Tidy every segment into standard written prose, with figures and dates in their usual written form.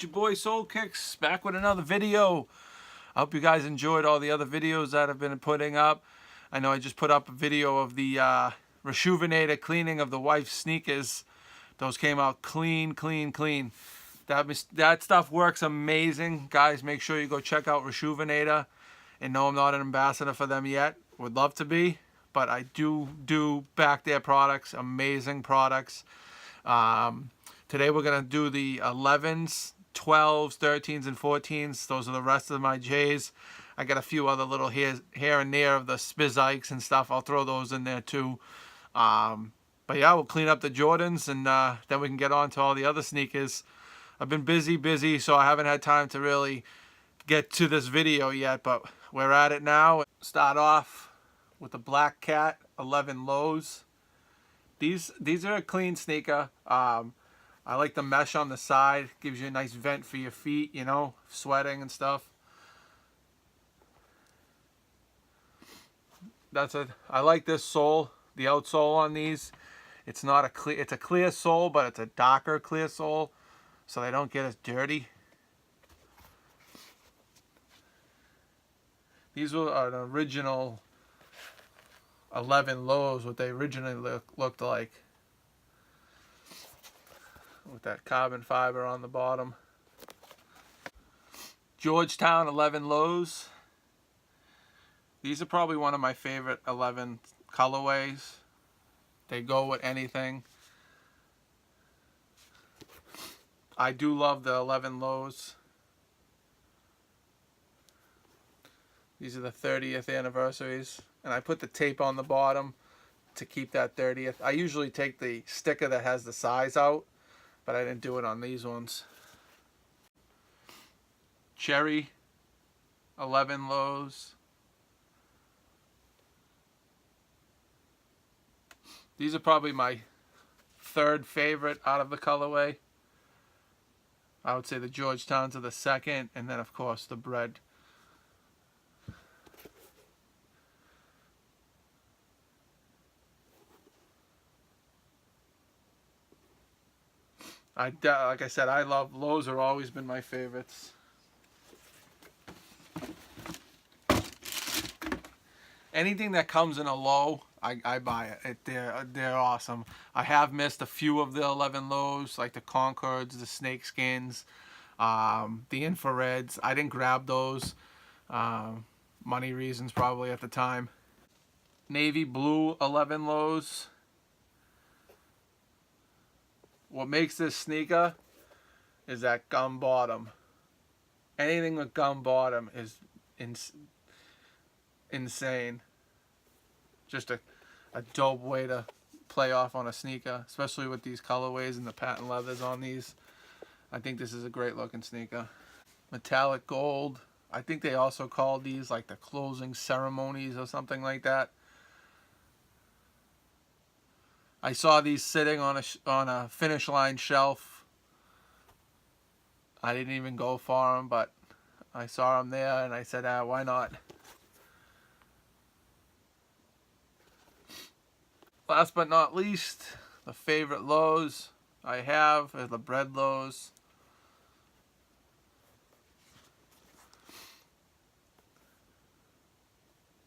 your boy Soul Kicks back with another video. I hope you guys enjoyed all the other videos that I've been putting up. I know I just put up a video of the Reshoevn8r cleaning of the wife's sneakers. Those came out clean. That stuff works amazing. Guys, make sure you go check out Reshoevn8r. And no, I'm not an ambassador for them yet. Would love to be, but I do back their products. Amazing products. Today we're going to do the 11s, 12s, 13s, and 14s. Those are the rest of my J's. I got a few other little here and there of the Spizikes and stuff. I'll throw those in there too. But yeah, we'll clean up the Jordans, and then we can get on to all the other sneakers. I've been busy, so I haven't had time to really get to this video yet, but we're at it now. Start off with the Black Cat 11 lows. These are a clean sneaker. I like the mesh on the side. Gives you a nice vent for your feet, you know, sweating and stuff. I like this sole, the outsole on these. It's not a clear, it's a clear sole, but it's a darker clear sole, so they don't get as dirty. These were an original 11 lows, what they originally looked like, with that carbon fiber on the bottom. Georgetown 11 lows. These are probably one of my favorite 11 colorways. They go with anything. I do love the 11 lows. These are the 30th anniversaries, and I put the tape on the bottom to keep that 30th. I usually take the sticker that has the size out, but I didn't do it on these ones. Cherry 11 lows. These are probably my third favorite out of the colorway. I would say the Georgetowns are the second, and then of course the bread. Like I said, I love lows. Have always been my favorites. Anything that comes in a low, I buy it. They're awesome. I have missed a few of the 11 lows, like the Concords, the Snake Skins, the Infrareds. I didn't grab those. Money reasons probably at the time. Navy blue 11 lows. What makes this sneaker is that gum bottom. Anything with gum bottom is insane. Just a dope way to play off on a sneaker, especially with these colorways and the patent leathers on these. I think this is a great looking sneaker. Metallic gold. I think they also call these like the closing ceremonies or something like that. I saw these sitting on a Finish Line shelf. I didn't even go for them, but I saw them there and I said, why not? Last but not least, the favorite lows I have are the bread lows.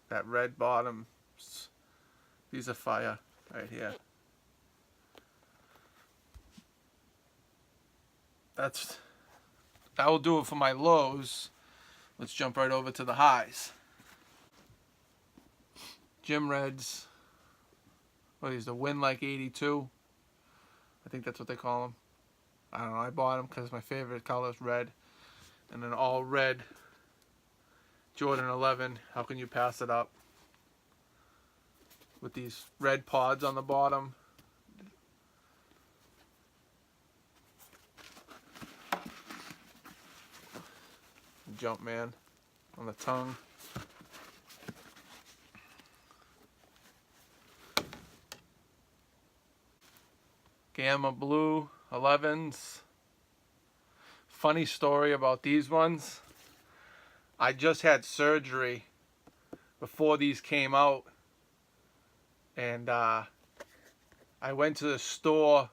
That red bottom. These are fire right here. That will do it for my lows. Let's jump right over to the highs. Gym Reds. What are these? The Win Like 82. I think that's what they call them. I don't know. I bought them because my favorite color is red. And an all red Jordan 11. How can you pass it up? With these red pods on the bottom. Jumpman on the tongue. Gamma blue 11s. Funny story about these ones. I just had surgery before these came out, and I went to the store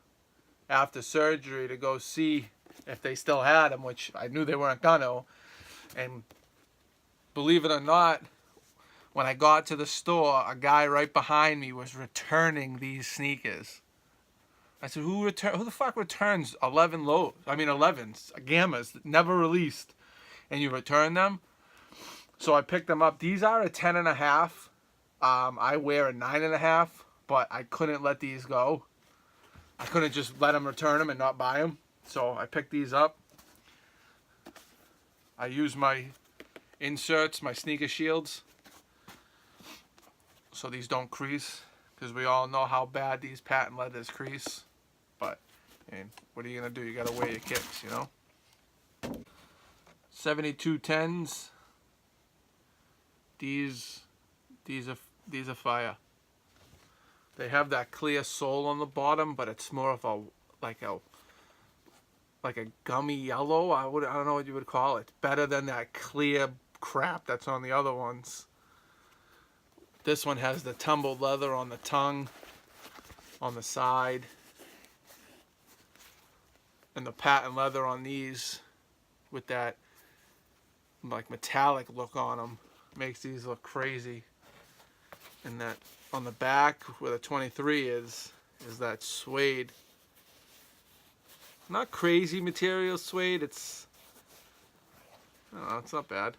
after surgery to go see if they still had them, which I knew they weren't gonna. And believe it or not, when I got to the store, a guy right behind me was returning these sneakers. I said, who the fuck returns 11s, Gammas, never released, and you return them? So I picked them up. These are a 10.5. I wear a 9.5, but I couldn't let these go. I couldn't just let them return them and not buy them. So I picked these up. I use my inserts, my sneaker shields, so these don't crease, because we all know how bad these patent leathers crease. But, and what are you gonna do? You gotta wear your kicks, you know. 7210s. These are fire. They have that clear sole on the bottom, but it's more of a like a gummy yellow. I don't know what you would call it. Better than that clear crap that's on the other ones. This one has the tumbled leather on the tongue, on the side, and the patent leather on these with that like metallic look on them makes these look crazy. And that on the back where the 23 is that suede. Not crazy material suede. It's, I don't know, it's not bad.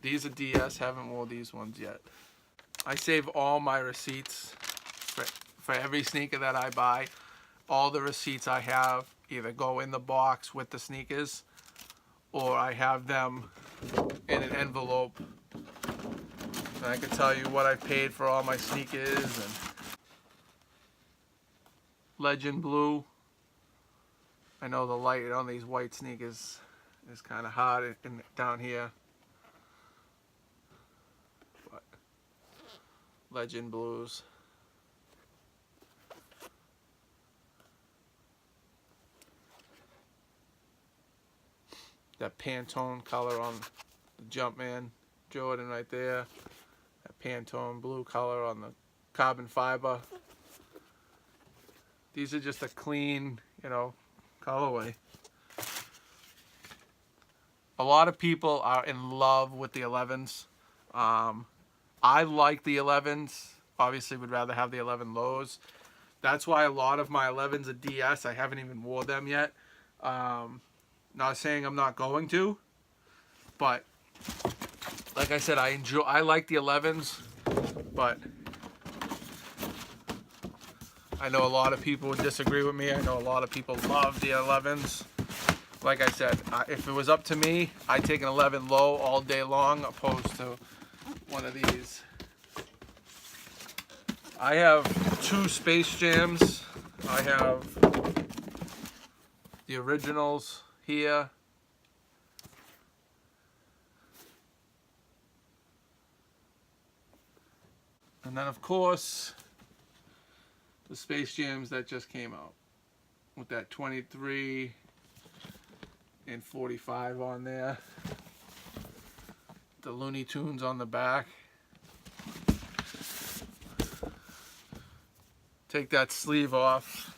These are DS. Haven't worn these ones yet. I save all my receipts for every sneaker that I buy. All the receipts I have either go in the box with the sneakers, or I have them in an envelope. And I can tell you what I paid for all my sneakers. And Legend Blue. I know the light on these white sneakers is kind of hard down here. But Legend Blues. That Pantone color on the Jumpman Jordan right there. That Pantone blue color on the carbon fiber. These are just a clean, you know, colorway. A lot of people are in love with the 11s. I like the 11s. Obviously would rather have the 11 lows. That's why a lot of my 11s are DS. I haven't even wore them yet. Not saying I'm not going to, but like I said, I like the 11s, but I know a lot of people would disagree with me. I know a lot of people love the 11s. Like I said, if it was up to me, I'd take an 11 low all day long opposed to one of these. I have 2 Space Jams. I have the originals here. And then of course, the Space Jams that just came out with that 23 and 45 on there. The Looney Tunes on the back. Take that sleeve off.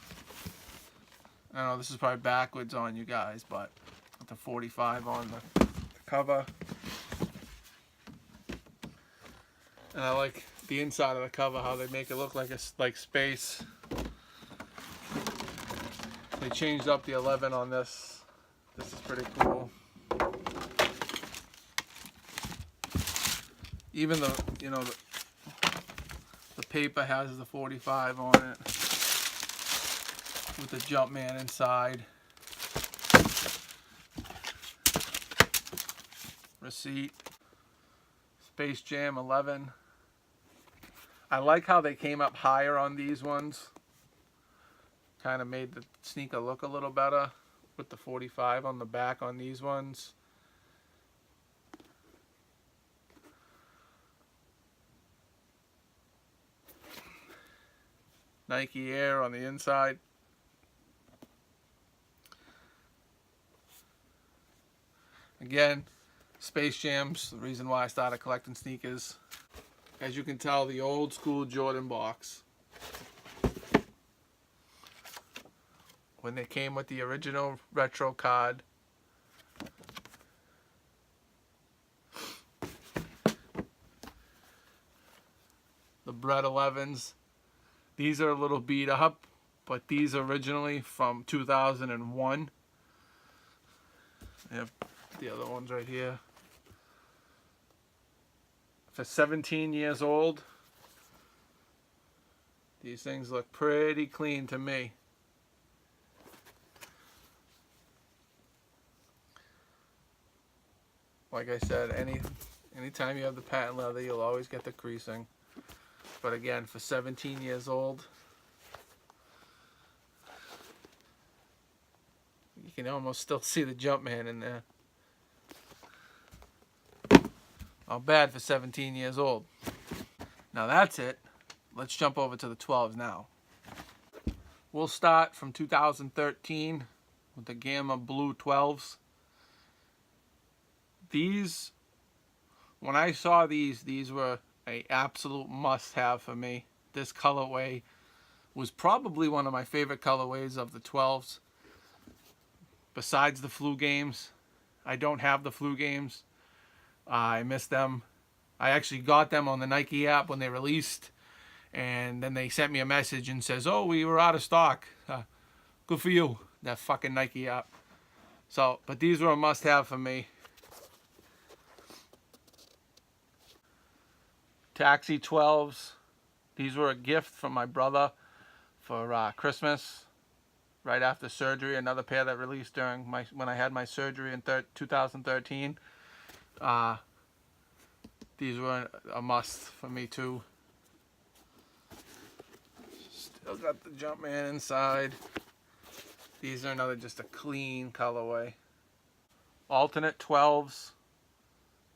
I know this is probably backwards on you guys, but with the 45 on the cover. And I like the inside of the cover, how they make it look like space. They changed up the 11 on this. This is pretty cool. Even the, you know, the paper has the 45 on it with the Jumpman inside. Receipt. Space Jam 11. I like how they came up higher on these ones. Kind of made the sneaker look a little better with the 45 on the back on these ones. Nike Air on the inside. Again, Space Jams, the reason why I started collecting sneakers. As you can tell, the old school Jordan box. when they came with the original retro card. The Brett 11s. These are a little beat up, but these are originally from 2001. I have the other ones right here. For 17 years old, these things look pretty clean to me. Like I said, anytime you have the patent leather, you'll always get the creasing. But again, for 17 years old, you can almost still see the Jumpman in there. Not bad for 17 years old. Now that's it. Let's jump over to the 12s now. We'll start from 2013 with the Gamma Blue 12s. These, when I saw these were an absolute must-have for me. This colorway was probably one of my favorite colorways of the 12s. Besides the flu games, I don't have the flu games. I missed them. I actually got them on the Nike app when they released, and then they sent me a message and says, "Oh, we were out of stock." Good for you, that fucking Nike app. So, but these were a must-have for me. Taxi 12s. These were a gift from my brother for Christmas, right after surgery. Another pair that released during when I had my surgery in 2013. These were a must for me too. Still got the Jumpman inside. These are another just a clean colorway. Alternate 12s.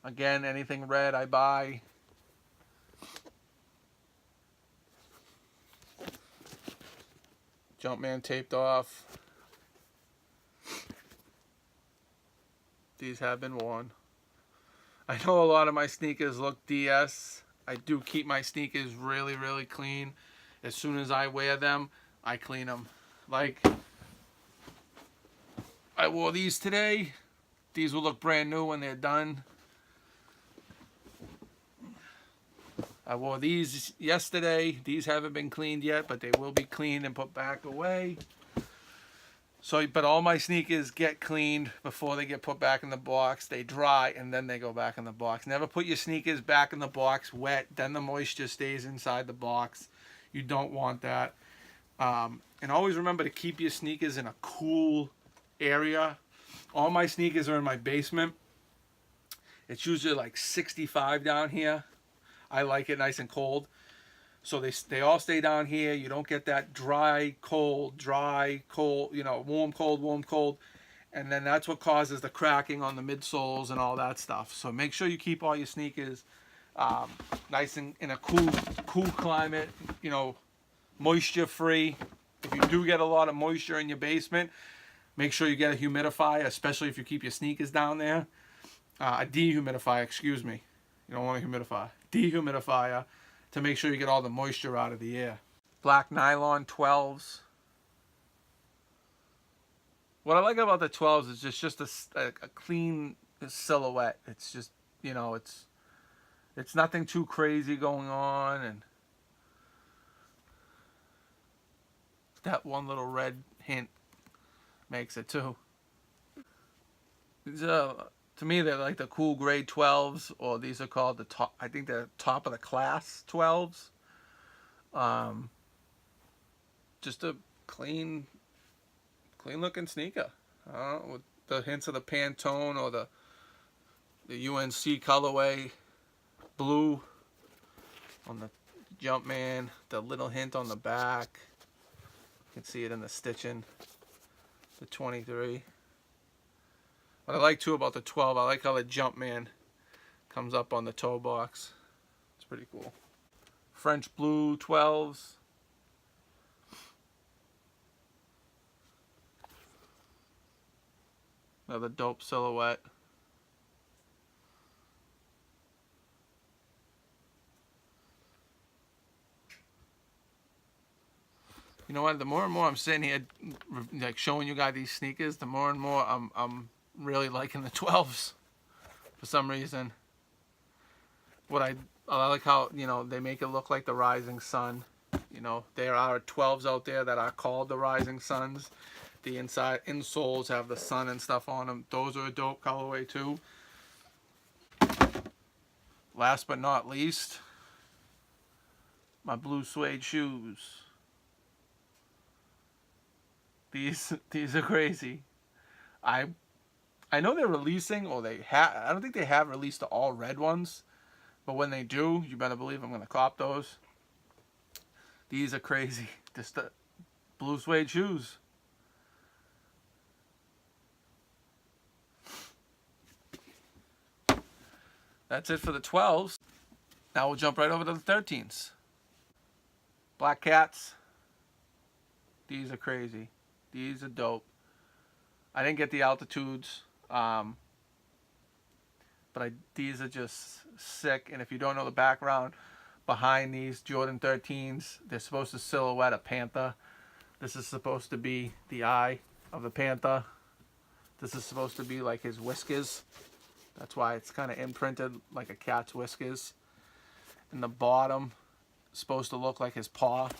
Again, anything red I buy. Jumpman taped off. These have been worn. I know a lot of my sneakers look DS. I do keep my sneakers really, really clean. As soon as I wear them, I clean them. Like, I wore these today. These will look brand new when they're done. I wore these yesterday. These haven't been cleaned yet, but they will be cleaned and put back away. So, but all my sneakers get cleaned before they get put back in the box. They dry and then they go back in the box. Never put your sneakers back in the box wet. Then the moisture stays inside the box. You don't want that. And always remember to keep your sneakers in a cool area. All my sneakers are in my basement. It's usually like 65 down here. I like it nice and cold. So they all stay down here. You don't get that dry, cold, you know, warm, cold. And then that's what causes the cracking on the midsoles and all that stuff. So make sure you keep all your sneakers nice and in a cool climate, you know, moisture free. If you do get a lot of moisture in your basement, make sure you get a humidifier, especially if you keep your sneakers down there. A dehumidifier, excuse me. You don't want a humidifier. Dehumidifier to make sure you get all the moisture out of the air. Black nylon 12s. What I like about the 12s is just a clean silhouette. It's just, you know, it's nothing too crazy going on, and that one little red hint makes it too. To me, they're like the cool grade 12s, or these are called the top. I think they're top of the class 12s. Just a clean looking sneaker. With the hints of the Pantone or the UNC colorway, blue on the Jumpman. The little hint on the back. You can see it in the stitching. The 23. What I like too about the 12, I like how the Jumpman comes up on the toe box. It's pretty cool. French blue 12s. Another dope silhouette. You know what? The more and more I'm sitting here, like showing you guys these sneakers, the more and more I'm really liking the 12s for some reason. I like how, you know, they make it look like the rising sun. You know, there are 12s out there that are called the rising suns. The insoles have the sun and stuff on them. Those are a dope colorway too. Last but not least, my blue suede shoes. These are crazy. I know they're releasing, or I don't think they have released the all red ones, but when they do, you better believe I'm gonna cop those. These are crazy. Just the blue suede shoes. That's it for the 12s. Now we'll jump right over to the 13s. Black Cats. These are crazy. These are dope. I didn't get the altitudes, but these are just sick. And if you don't know the background behind these Jordan 13s, they're supposed to silhouette a panther. This is supposed to be the eye of the panther. This is supposed to be like his whiskers. That's why it's kind of imprinted like a cat's whiskers. And the bottom is supposed to look like his paw,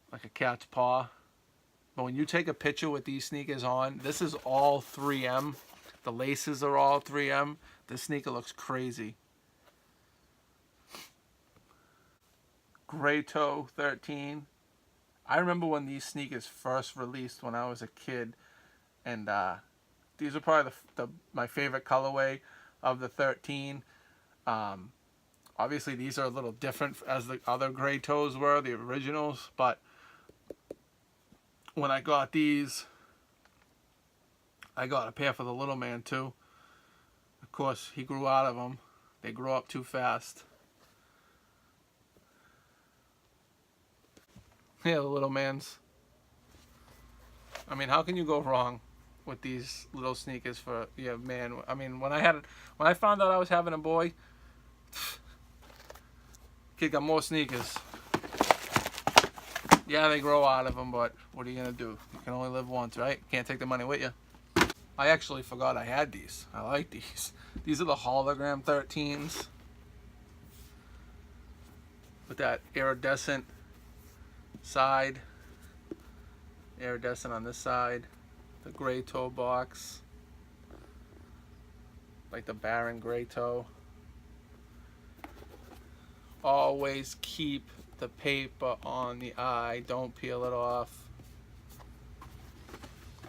like a cat's paw. But when you take a picture with these sneakers on, this is all 3M. The laces are all 3M. This sneaker looks crazy. Gray Toe 13. I remember when these sneakers first released when I was a kid, and these are probably my favorite colorway of the 13. Obviously, these are a little different as the other Gray Toes were, the originals, but when I got these, I got a pair for the little man too. Of course, he grew out of them. They grew up too fast. Yeah, the little man's. I mean, how can you go wrong with these little sneakers for man? I mean, when I found out I was having a boy, kid got more sneakers. Yeah, they grow out of them, but what are you gonna do? You can only live once, right? Can't take the money with you. I actually forgot I had these. I like these. These are the hologram 13s with that iridescent side, iridescent on this side, the gray toe box, like the Baron gray toe. Always keep the paper on the eye, don't peel it off.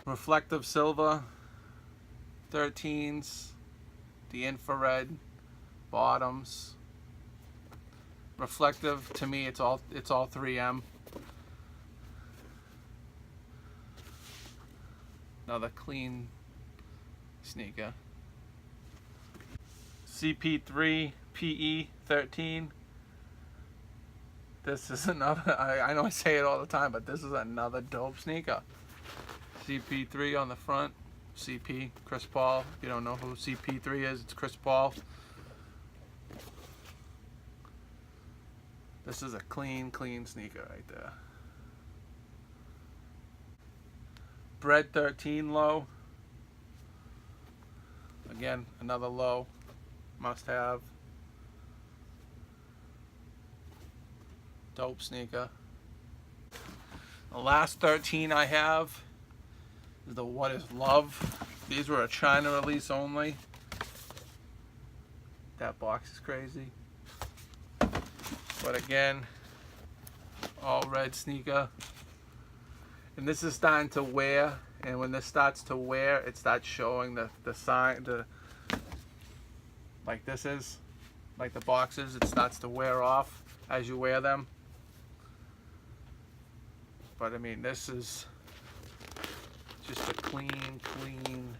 Reflective silver 13s, the infrared bottoms. Reflective, to me, it's all 3M. Another clean sneaker. CP3 PE 13. This is another, I know I say it all the time, but this is another dope sneaker. CP3 on the front. CP, Chris Paul. If you don't know who CP3 is, it's Chris Paul. This is a clean sneaker right there. Bread 13 low. Again, another low. Must have. Dope sneaker. The last 13 I have is the What Is Love. These were a China release only. That box is crazy. But again, all red sneaker. And this is starting to wear, and when this starts to wear, it starts showing the sign, like this is, like the boxes, it starts to wear off as you wear them. But I mean, this is just a clean, and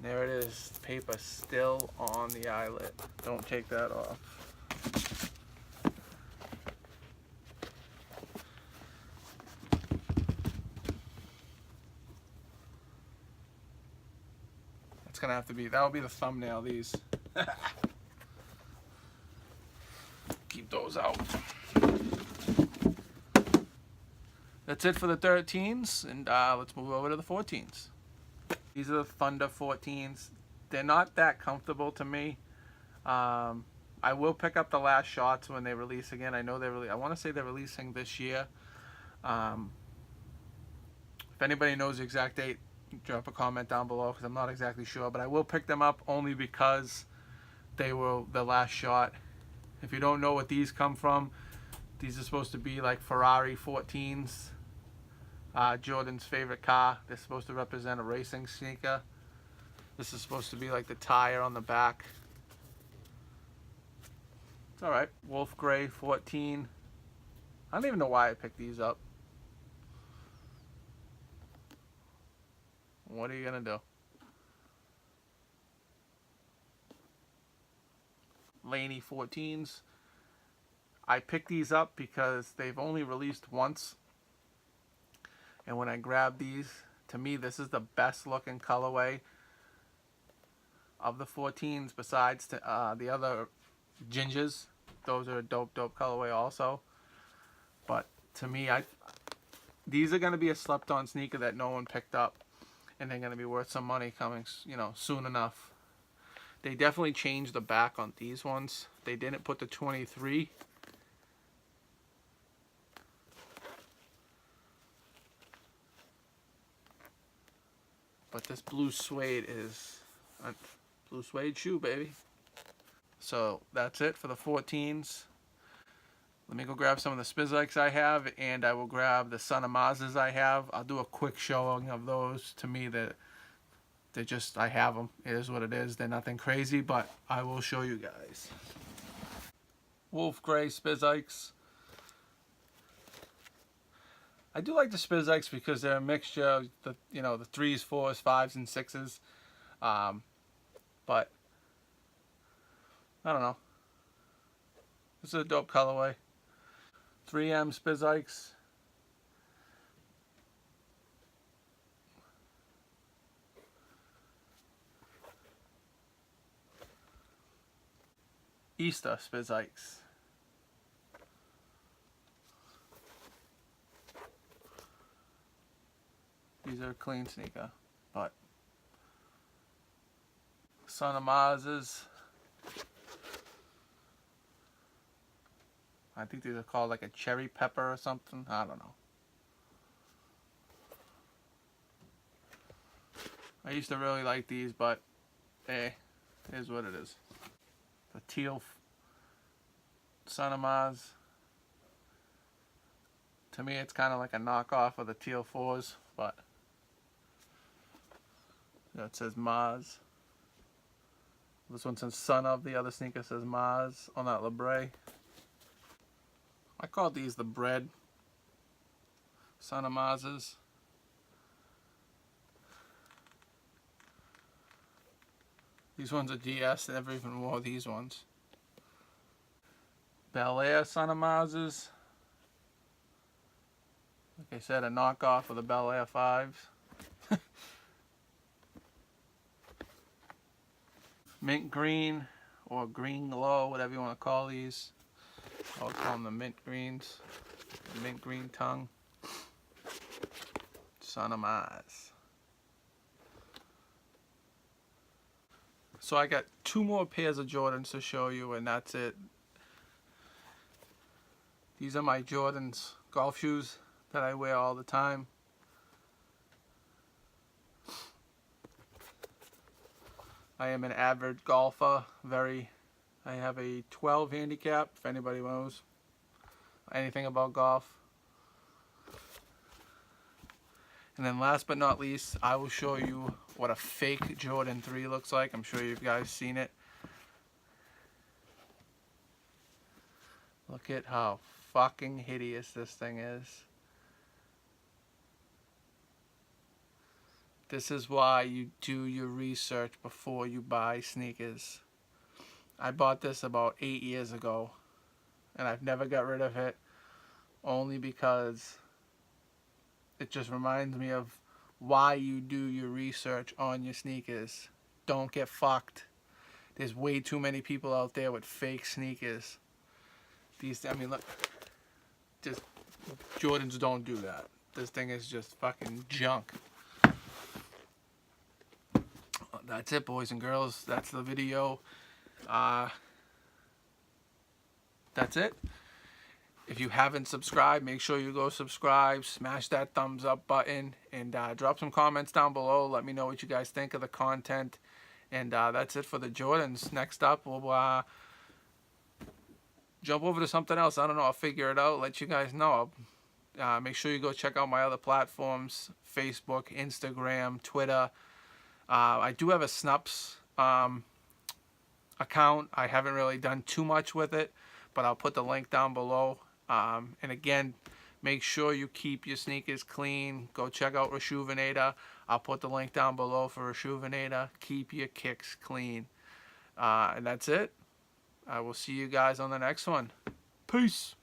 there it is, paper still on the eyelet. Don't take that off. That's gonna have to be, that'll be the thumbnail, these. Keep those out. That's it for the 13s, and let's move over to the 14s. These are the Thunder 14s. They're not that comfortable to me. I will pick up the last shots when they release again. I know I want to say they're releasing this year. If anybody knows the exact date, drop a comment down below because I'm not exactly sure. But I will pick them up only because they were the last shot. If you don't know what these come from, these are supposed to be like Ferrari 14s. Jordan's favorite car. They're supposed to represent a racing sneaker. This is supposed to be like the tire on the back. It's alright. Wolf Gray 14. I don't even know why I picked these up. What are you gonna do? Laney 14s. I picked these up because they've only released once. And when I grabbed these, to me this is the best looking colorway of the 14s besides the other gingers. Those are a dope colorway also. But to me, these are going to be a slept on sneaker that no one picked up. And they're going to be worth some money coming, soon enough. They definitely changed the back on these ones. They didn't put the 23. But this blue suede is a blue suede shoe, baby. So that's it for the 14s. Let me go grab some of the Spizikes I have, and I will grab the Son of Mazes I have. I'll do a quick showing of those. To me, they're just, I have them. It is what it is. They're nothing crazy, but I will show you guys. Wolf Gray Spizikes. I do like the Spizikes because they're a mixture of the 3s, 4s, 5s, and 6s. But I don't know. This is a dope colorway. 3M Spizikes. Easter Spizikes. These are a clean sneaker, but Son of Mazes. I think these are called like a cherry pepper or something. I don't know. I used to really like these, but hey, it is what it is. The teal Son of Maz. To me, it's kind of like a knockoff of the teal 4s, but it says Maz. This one says Son of. The other sneaker says Maz on that Libre. I call these the bread Son of Mazes. These ones are GS. They never even wore these ones. Bel Air Son of Mazes. Like I said, a knockoff of the Bel Air 5s. Mint green or green glow, whatever you want to call these. I'll call them the mint greens. The mint green tongue. Son of Maz. So I got 2 more pairs of Jordans to show you, and that's it. These are my Jordans golf shoes that I wear all the time. I am an avid golfer. I have a 12 handicap, if anybody knows anything about golf. And then last but not least, I will show you what a fake Jordan 3 looks like. I'm sure you guys seen it. Look at how fucking hideous this thing is. This is why you do your research before you buy sneakers. I bought this about 8 years ago, and I've never got rid of it, only because it just reminds me of why you do your research on your sneakers. Don't get fucked. There's way too many people out there with fake sneakers. Look, just Jordans don't do that. This thing is just fucking junk. That's it, boys and girls. That's the video. That's it. If you haven't subscribed, make sure you go subscribe. Smash that thumbs up button. And drop some comments down below. Let me know what you guys think of the content. And that's it for the Jordans. Next up, we'll jump over to something else. I don't know. I'll figure it out. Let you guys know. Make sure you go check out my other platforms. Facebook, Instagram, Twitter. I do have a Snups account. I haven't really done too much with it, but I'll put the link down below. And again, make sure you keep your sneakers clean. Go check out Reshoevn8r. I'll put the link down below for Reshoevn8r. Keep your kicks clean. And that's it. I will see you guys on the next one. Peace.